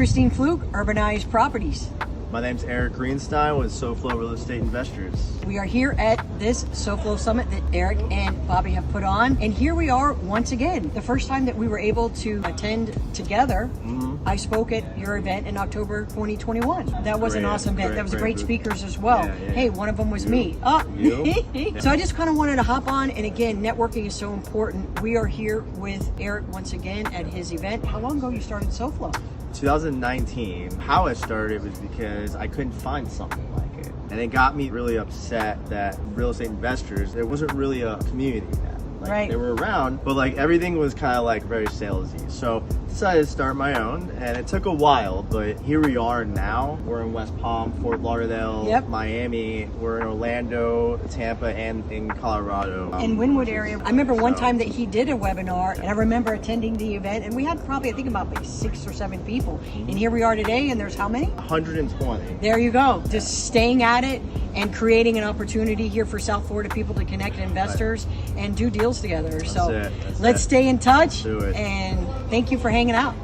Christine Fluke, Urbanized Properties. My name's Eric Greenstein with SoFlo Real Estate Investors. We are here at this SoFlo Summit that Eric and Bobby have put on. And here we are once again. The first time that we were able to attend together, I spoke at your event in October 2021. That was an awesome event. That was great speakers as well. Yeah. Hey, one of them was me. So I just kind of wanted to hop on. And again, networking is so important. We are here with Eric once again at his event. How long ago you started SoFlo? 2019. How it started was because I couldn't find something like it. And it got me really upset that real estate investors, there wasn't really a community yet. They were around, but everything was kind of very salesy. So decided to start my own, and it took a while, but here we are now. We're in West Palm, Fort Lauderdale, Miami. We're in Orlando, Tampa, and in Colorado. In Wynwood area. I remember one time that he did a webinar, and I remember attending the event, and we had probably, I think, about 6 or 7 people. And here we are today, and there's how many? 120. There you go. Just staying at it and creating an opportunity here for South Florida people to connect investors and do deals together. That's so it. let's stay in touch. Let's do it. And thank you for hanging out.